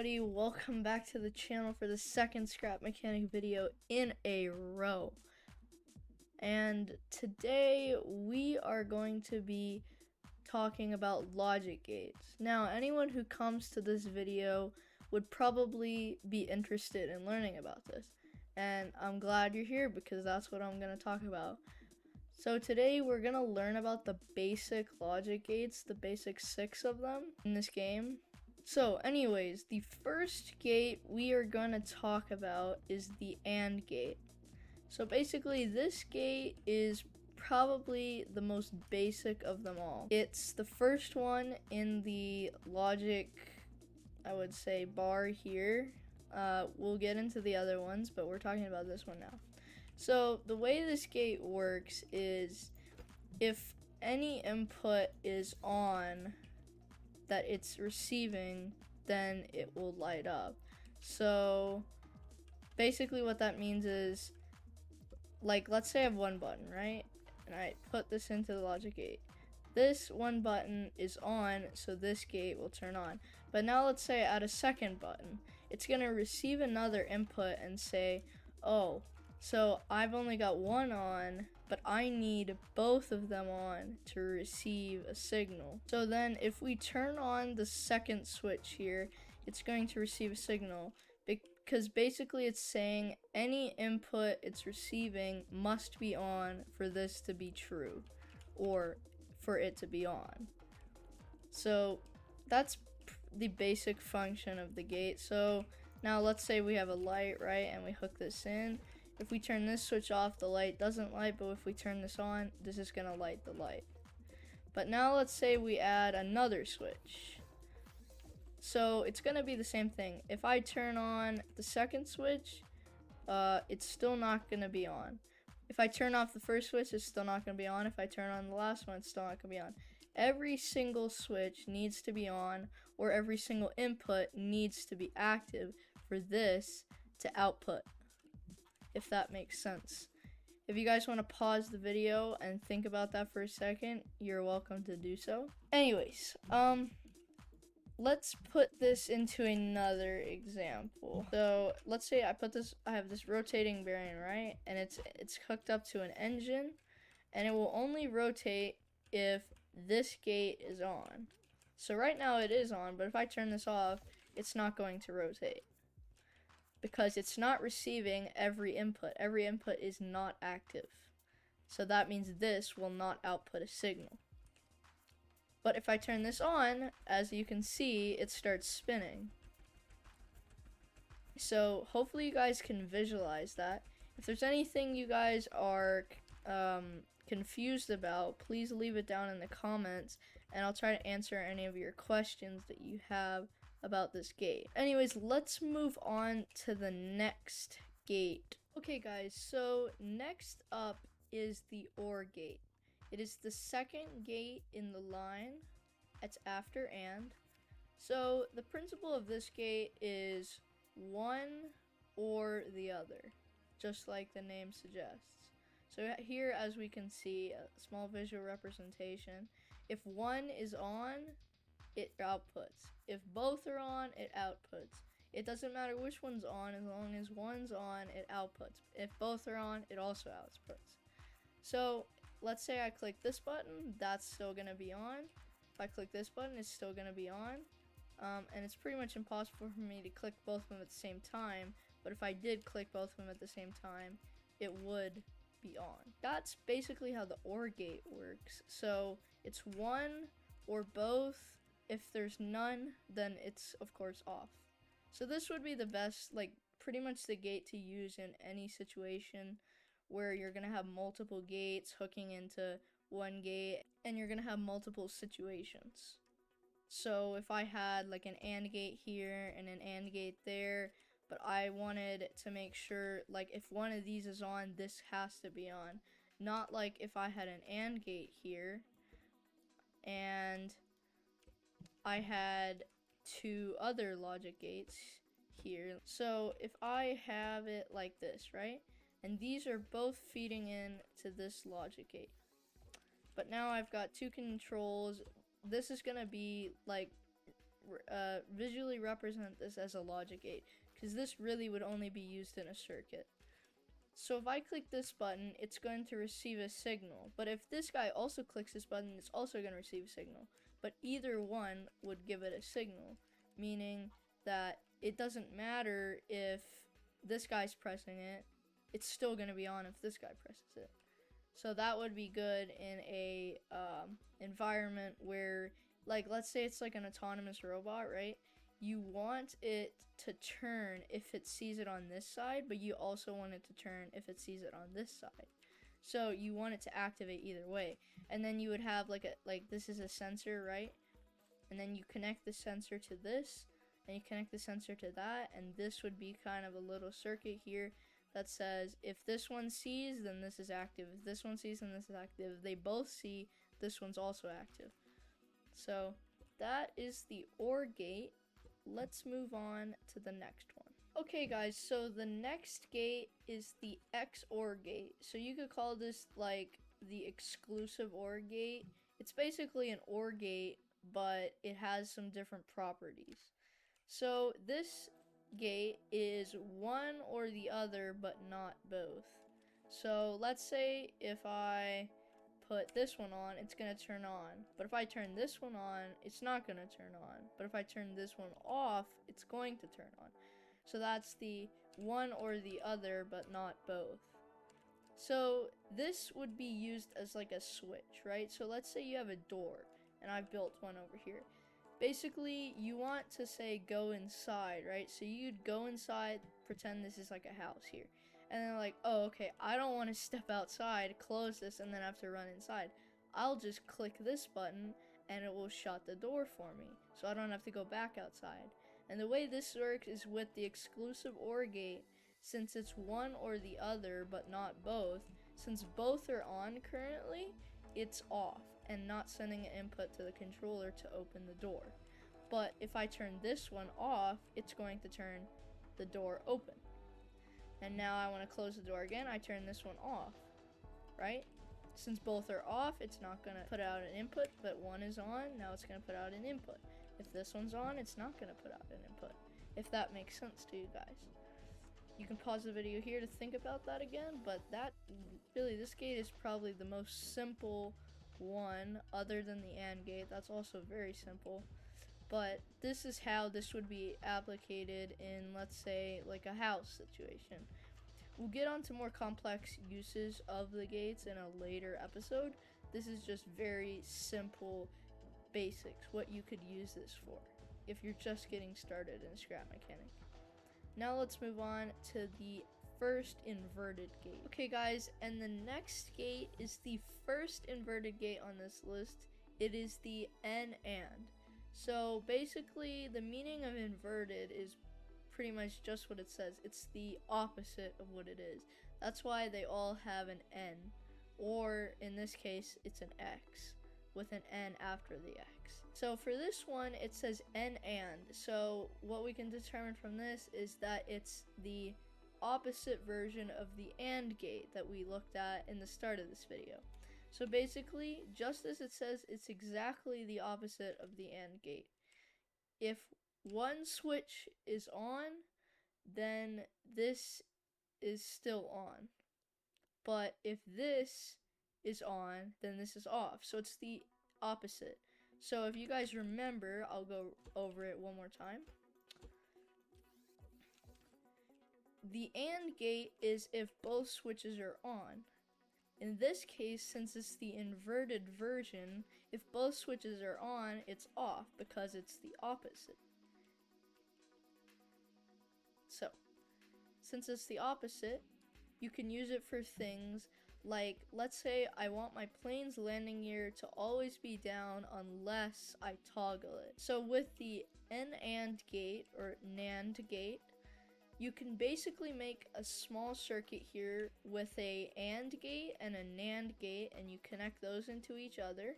everybody, welcome back to the channel for the second scrap mechanic video in a row. And today we are going to be talking about logic gates. Now, anyone who comes to this video would probably be interested in learning about this. And I'm glad you're here because that's what I'm going to talk about. So today we're going to learn about the basic logic gates, the basic 6 of them in this game. So anyways, the first gate we are going to talk about is the AND gate. So basically this gate is probably the most basic of them all. It's the first one in the logic, I would say, bar here. We'll get into the other ones, but we're talking about this one now. So the way this gate works is if any input is on that it's receiving, then it will light up. So basically what that means is, like, let's say I have one button, right? And I put this into the logic gate. This one button is on, so this gate will turn on. But now let's say I add a second button. It's gonna receive another input and say, oh, so I've only got one on, but I need both of them on to receive a signal. So then if we turn on the second switch here, it's going to receive a signal because basically it's saying any input it's receiving must be on for this to be true or for it to be on. So that's the basic function of the gate. So now let's say we have a light, right? And we hook this in. If we turn this switch off, the light doesn't light, but if we turn this on, this is gonna light the light. But now let's say we add another switch. So it's gonna be the same thing. If I turn on the second switch, it's still not gonna be on. If I turn off the first switch, it's still not gonna be on. If I turn on the last one, it's still not gonna be on. Every single switch needs to be on, or every single input needs to be active for this to output, if that makes sense. If you guys want to pause the video and think about that for a second, you're welcome to do so. Anyways, let's put this into another example. So let's say I have this rotating bearing, right? And it's hooked up to an engine, and it will only rotate if this gate is on. So right now it is on, but if I turn this off, it's not going to rotate, because it's not receiving every input. Every input is not active. So that means this will not output a signal. But if I turn this on, as you can see, it starts spinning. So hopefully you guys can visualize that. If there's anything you guys are confused about, please leave it down in the comments, and I'll try to answer any of your questions that you have about this gate. Anyways, let's move on to the next gate. Okay guys, so next up is the OR gate. It is the second gate in the line. It's after AND. So the principle of this gate is one or the other, just like the name suggests. So here, as we can see, a small visual representation. If one is on, it outputs. If both are on, it outputs. It doesn't matter which one's on, as long as one's on, it outputs. If both are on, it also outputs. So let's say I click this button, that's still gonna be on. If I click this button, it's still gonna be on. And it's pretty much impossible for me to click both of them at the same time, but if I did click both of them at the same time, it would be on. That's basically how the OR gate works. So it's one or both. If there's none, then it's of course off. So this would be the best, like, pretty much the gate to use in any situation where you're gonna have multiple gates hooking into one gate and you're gonna have multiple situations. So if I had like an AND gate here and an AND gate there, but I wanted to make sure, like, if one of these is on, this has to be on. Not like if I had an AND gate here and I had two other logic gates here. So if I have it like this, right? And these are both feeding in to this logic gate. But now I've got two controls. This is gonna be like visually represent this as a logic gate, because this really would only be used in a circuit. So if I click this button, it's going to receive a signal. But if this guy also clicks this button, it's also going to receive a signal. But either one would give it a signal, meaning that it doesn't matter if this guy's pressing it, it's still going to be on if this guy presses it. So that would be good in a environment where, like, let's say it's like an autonomous robot, right? You want it to turn if it sees it on this side, but you also want it to turn if it sees it on this side. So you want it to activate either way. And then you would have like this is a sensor, right? And then you connect the sensor to this, and you connect the sensor to that, and this would be kind of a little circuit here that says if this one sees, then this is active. If this one sees, then this is active. If they both see, this one's also active. So that is the OR gate. Let's move on to the next one. Okay guys, so the next gate is the XOR gate. So you could call this like the exclusive OR gate. It's basically an OR gate, but it has some different properties. So this gate is one or the other, but not both. So let's say if I put this one on, it's going to turn on. But if I turn this one on, it's not going to turn on. But if I turn this one off, it's going to turn on. So that's the one or the other, but not both. So this would be used as like a switch, right? So let's say you have a door, and I've built one over here. Basically, you want to say go inside, right? So you'd go inside, pretend this is like a house here. And then like, oh, okay, I don't want to step outside, close this, and then have to run inside. I'll just click this button, and it will shut the door for me, so I don't have to go back outside. And the way this works is with the exclusive OR gate, since it's one or the other, but not both, since both are on currently, it's off, and not sending an input to the controller to open the door. But if I turn this one off, it's going to turn the door open. And now I want to close the door again, I turn this one off, right? Since both are off, it's not going to put out an input, but one is on, now it's going to put out an input. If this one's on, it's not going to put out an input, if that makes sense to you guys. You can pause the video here to think about that again, but this gate is probably the most simple one, other than the AND gate. That's also very simple. But this is how this would be applicated in, let's say, like a house situation. We'll get on to more complex uses of the gates in a later episode. This is just very simple basics, what you could use this for if you're just getting started in scrap mechanic. Now let's move on to the first inverted gate. Okay guys, and the next gate is the first inverted gate on this list. It is the AND. So basically, the meaning of inverted is pretty much just what it says. It's the opposite of what it is. That's why they all have an N, or in this case, it's an X with an N after the X. So for this one, it says AND. So what we can determine from this is that it's the opposite version of the AND gate that we looked at in the start of this video. So basically, just as it says, it's exactly the opposite of the AND gate. If one switch is on, then this is still on. But if this is on, then this is off. So it's the opposite. So if you guys remember, I'll go over it one more time. The AND gate is if both switches are on. In this case, since it's the inverted version, if both switches are on, it's off because it's the opposite. So, since it's the opposite, you can use it for things like, let's say I want my plane's landing gear to always be down unless I toggle it. So with the AND gate, or NAND gate, you can basically make a small circuit here with a AND gate and a NAND gate, and you connect those into each other.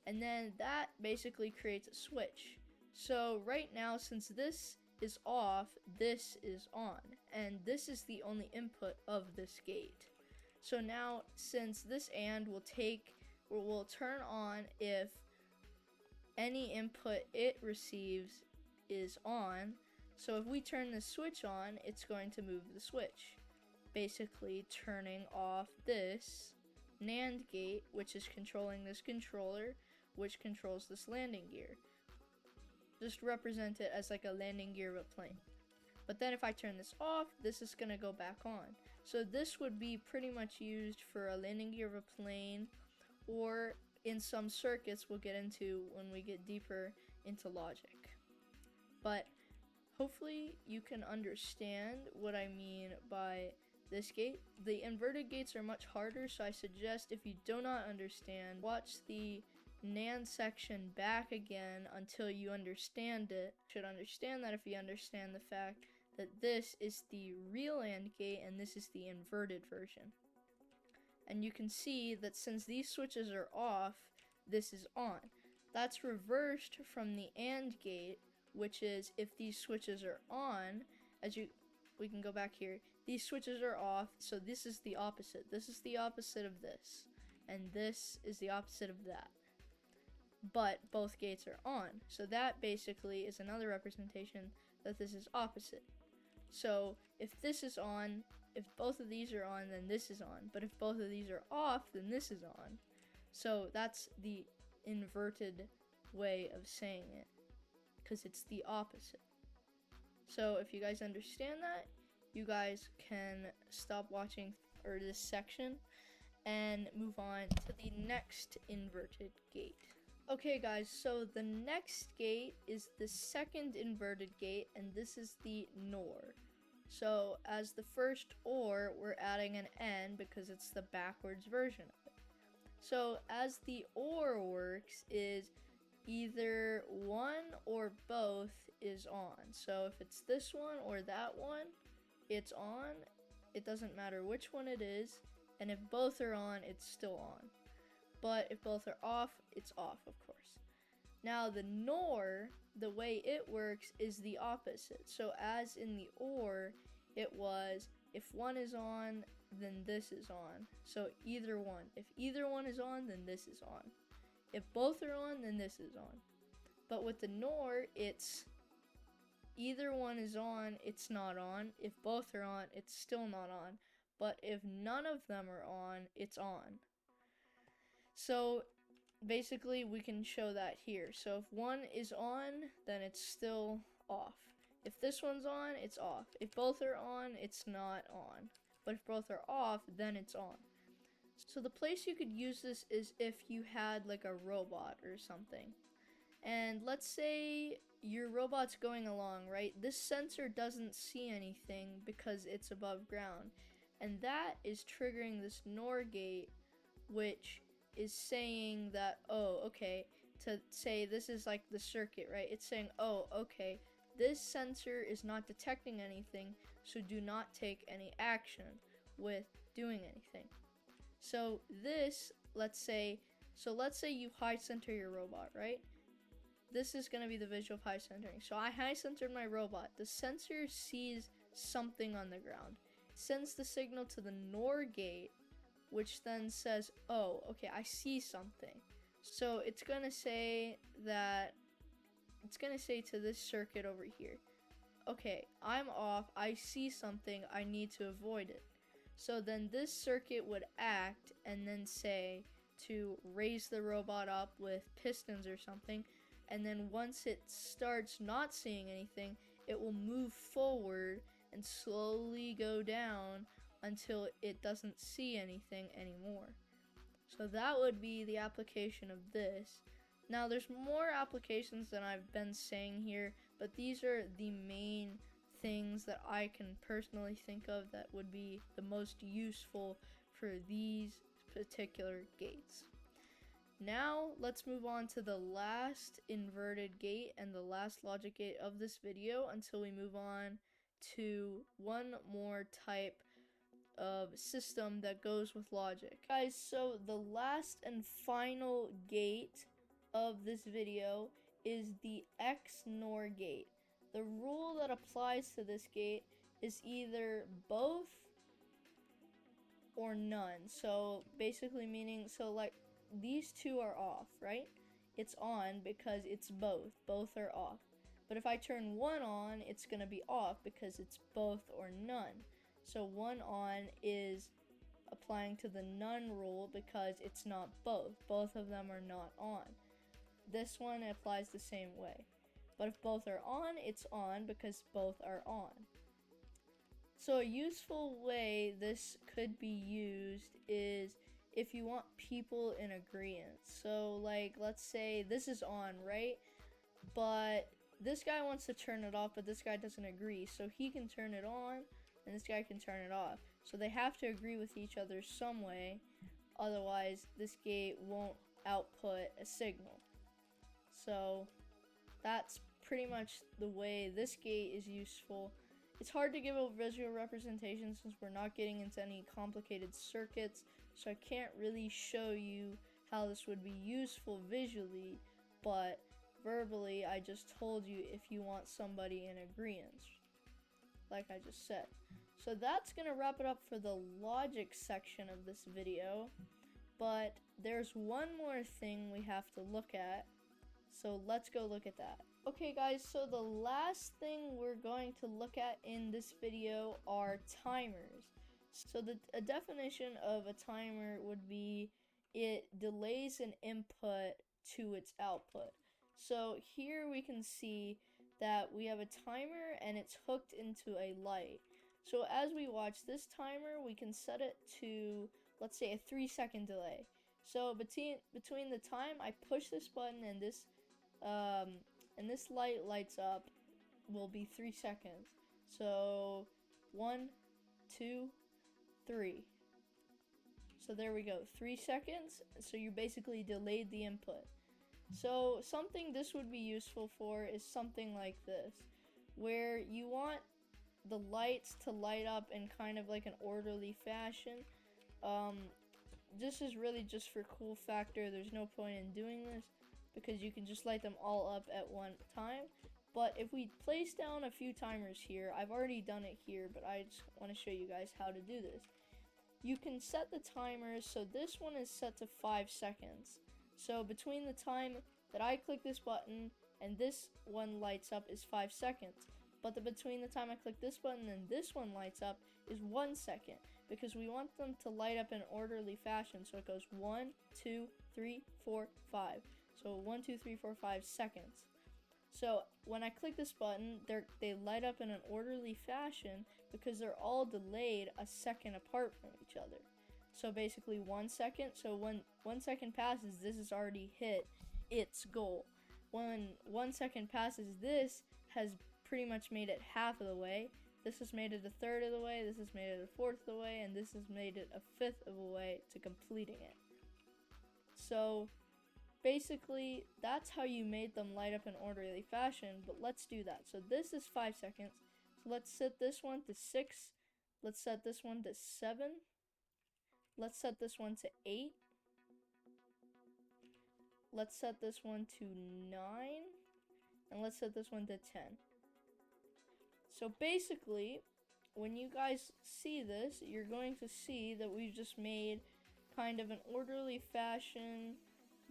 And then that basically creates a switch. So right now, since this is off, this is on. And this is the only input of this gate. So now, since this AND will turn on if any input it receives is on. So if we turn the switch on, it's going to move the switch, basically turning off this NAND gate, which is controlling this controller, which controls this landing gear. Just represent it as like a landing gear of a plane. But then if I turn this off, this is going to go back on. So this would be pretty much used for a landing gear of a plane, or in some circuits we'll get into when we get deeper into logic. But hopefully you can understand what I mean by this gate. The inverted gates are much harder, so I suggest if you do not understand, watch the NAND section back again until you understand it. You should understand that if you understand the fact that this is the real AND gate and this is the inverted version. And you can see that since these switches are off, this is on. That's reversed from the AND gate, which is if these switches are on, we can go back here, these switches are off, so this is the opposite. This is the opposite of this, and this is the opposite of that. But both gates are on, so that basically is another representation that this is opposite. So if this is on, if both of these are on, then this is on. But if both of these are off, then this is on. So that's the inverted way of saying it, because it's the opposite. So if you guys understand that, you guys can stop watching this section and move on to the next inverted gate. Okay guys, so the next gate is the second inverted gate, and this is the NOR. So as the first OR, we're adding an N because it's the backwards version of it. So as the OR works is either one or both is on. So if it's this one or that one, it's on. It doesn't matter which one it is. And if both are on, it's still on. But if both are off, it's off, of course. Now the NOR, the way it works is the opposite. So as in the OR, it was if one is on, then this is on. So either one. If either one is on, then this is on. If both are on, then this is on. But with the NOR, it's either one is on, it's not on. If both are on, it's still not on. But if none of them are on, it's on. So basically we can show that here. So if one is on, then it's still off. If this one's on, it's off. If both are on, it's not on. But if both are off, then it's on. So the place you could use this is if you had like a robot or something. And let's say your robot's going along, right? This sensor doesn't see anything because it's above ground. And that is triggering this NOR gate, which is saying that, oh, okay, to say this is like the circuit, right? It's saying, oh, okay, this sensor is not detecting anything, so do not take any action with doing anything. So this, let's say you high center your robot, right? This is going to be the visual of high centering. So I high centered my robot. The sensor sees something on the ground, sends the signal to the NOR gate, which then says, oh, okay, I see something. So it's going to say to this circuit over here, okay, I'm off, I see something, I need to avoid it. So then this circuit would act and then say to raise the robot up with pistons or something, and then once it starts not seeing anything, it will move forward and slowly go down until it doesn't see anything anymore. So that would be the application of this. Now there's more applications than I've been saying here, but these are the main things that I can personally think of that would be the most useful for these particular gates. Now let's move on to the last inverted gate and the last logic gate of this video until we move on to one more type of system that goes with logic. Guys, so the last and final gate of this video is the XNOR gate. The rule that applies to this gate is either both or none. So basically meaning, so like these two are off, right? it's on because it's both. Both are off. But if I turn one on, it's going to be off because it's both or none. So one on is applying to the none rule because it's not both. Both of them are not on. This one applies the same way. But if both are on, it's on because both are on. So a useful way this could be used is if you want people in agreement. So like, let's say this is on, right? But this guy wants to turn it off, but this guy doesn't agree. So he can turn it on and this guy can turn it off. So they have to agree with each other some way. Otherwise, this gate won't output a signal. So that's pretty much the way this gate is useful. It's hard to give a visual representation since we're not getting into any complicated circuits, so I can't really show you how this would be useful visually, but verbally I just told you if you want somebody in agreement, like I just said. So that's gonna wrap it up for the logic section of this video, but there's one more thing we have to look at, so let's go look at that. Okay guys, so the last thing we're going to look at in this video are timers. So a definition of a timer would be it delays an input to its output. So here we can see that we have a timer and it's hooked into a light. So as we watch this timer, we can set it to, let's say, a 3-second delay. So between the time I push this button and this light lights up will be 3 seconds. So 1, 2, 3. So there we go, 3 seconds. So you basically delayed the input. So something this would be useful for is something like this, where you want the lights to light up in kind of like an orderly fashion. This is really just for cool factor. There's no point in doing this because you can just light them all up at one time. But if we place down a few timers here, I've already done it here, but I just want to show you guys how to do this. You can set the timers, so this one is set to 5 seconds. So between the time that I click this button and this one lights up is 5 seconds. But between the time I click this button and this one lights up is 1 second, because we want them to light up in orderly fashion. So it goes 1, 2, 3, 4, 5. So 1, 2, 3, 4, 5 seconds. So when I click this button, they light up in an orderly fashion because they're all delayed a second apart from each other. So basically 1 second. So when 1 second passes, this has already hit its goal. When 1 second passes, this has pretty much made it half of the way. This has made it a third of the way. This has made it a fourth of the way, and this has made it a fifth of the way to completing it. So basically, that's how you made them light up in orderly fashion, but let's do that. So this is 5 seconds. So let's set this one to 6. Let's set this one to 7. Let's set this one to 8. Let's set this one to 9. And let's set this one to 10. So basically, when you guys see this, you're going to see that we've just made kind of an orderly fashion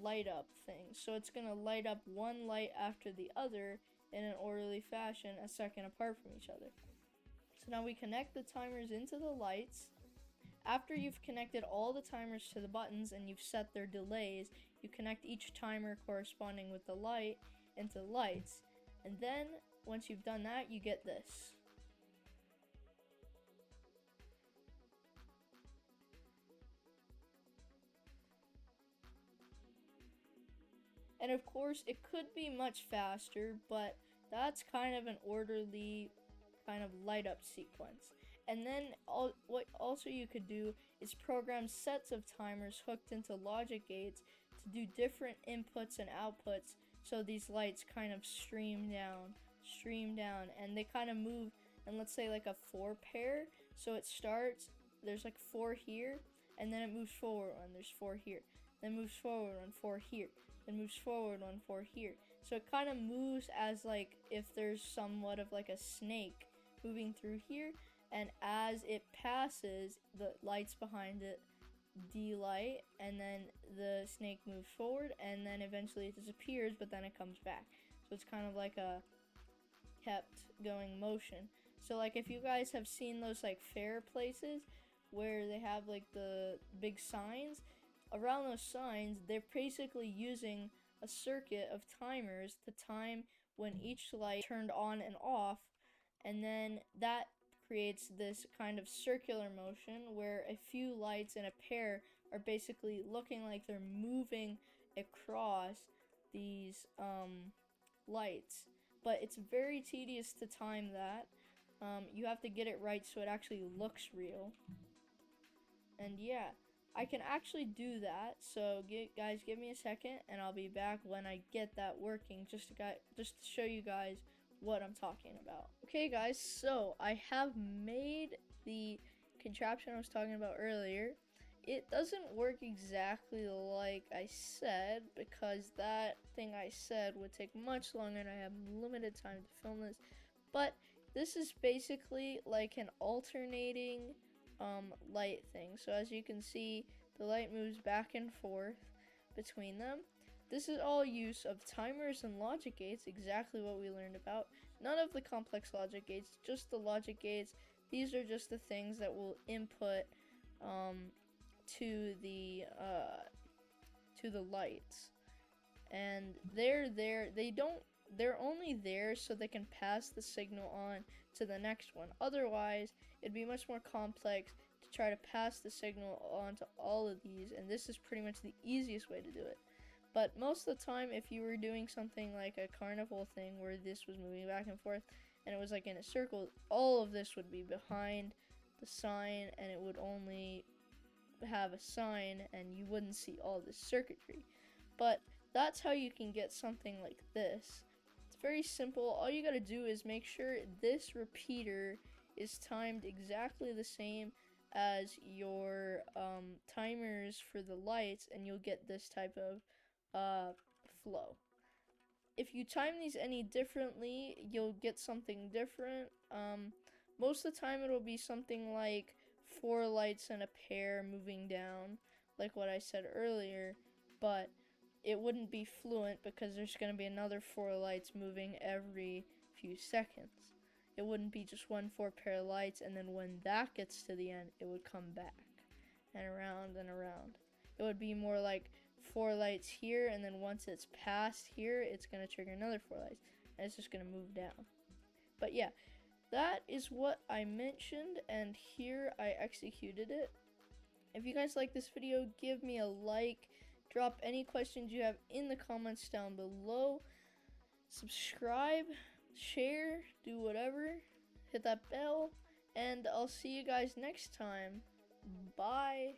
light up thing. So it's going to light up one light after the other in an orderly fashion a second apart from each other. So now we connect the timers into the lights. After you've connected all the timers to the buttons and you've set their delays, you connect each timer corresponding with the light into lights. And then once you've done that, you get this. And of course, it could be much faster, but that's kind of an orderly kind of light up sequence. And then what also you could do is program sets of timers hooked into logic gates to do different inputs and outputs, so these lights kind of stream down, and they kind of move in, let's say, like a 4 pair. So it starts, there's like 4 here, and then it moves forward one, there's 4 here, then moves forward one, 4 here, then moves forward one, 4 here. So it kind of moves as like if there's somewhat of like a snake moving through here, and as it passes, the lights behind it D light, and then the snake moves forward, and then eventually it disappears, but then it comes back. So it's kind of like a kept going motion. So like if you guys have seen those like fair places where they have like the big signs, around those signs they're basically using a circuit of timers to time when each light turned on and off, and then that creates this kind of circular motion where a few lights in a pair are basically looking like they're moving across these lights. But it's very tedious to time that. You have to get it right so it actually looks real. And yeah, I can actually do that. So guys, give me a second and I'll be back when I get that working, just to show you guys what I'm talking about. Okay guys, so I have made the contraption I was talking about earlier. It doesn't work exactly like I said, because that thing I said would take much longer and I have limited time to film this. But this is basically like an alternating light thing. So as you can see, the light moves back and forth between them. This is all use of timers and logic gates, exactly what we learned about. None of the complex logic gates, just the logic gates. These are just the things that will input to the lights, and they're only there so they can pass the signal on to the next one. Otherwise, it'd be much more complex to try to pass the signal on to all of these, and this is pretty much the easiest way to do it. But most of the time, if you were doing something like a carnival thing where this was moving back and forth and it was like in a circle, all of this would be behind the sign and it would only have a sign and you wouldn't see all this circuitry. But that's how you can get something like this. It's very simple. All you gotta do is make sure this repeater is timed exactly the same as your timers for the lights, and you'll get this type of flow. If you time these any differently, you'll get something different. Most of the time it'll be something like 4 lights in a pair moving down, like what I said earlier, but it wouldn't be fluent because there's going to be another 4 lights moving every few seconds. It wouldn't be just 4 pair of lights, and then when that gets to the end, it would come back and around and around. It would be more like 4 lights here, and then once it's past here, it's going to trigger another 4 lights, and it's just going to move down. But yeah, that is what I mentioned, and here I executed it. If you guys like this video, give me a like, drop any questions you have in the comments down below, subscribe, share, do whatever, hit that bell, and I'll see you guys next time. Bye.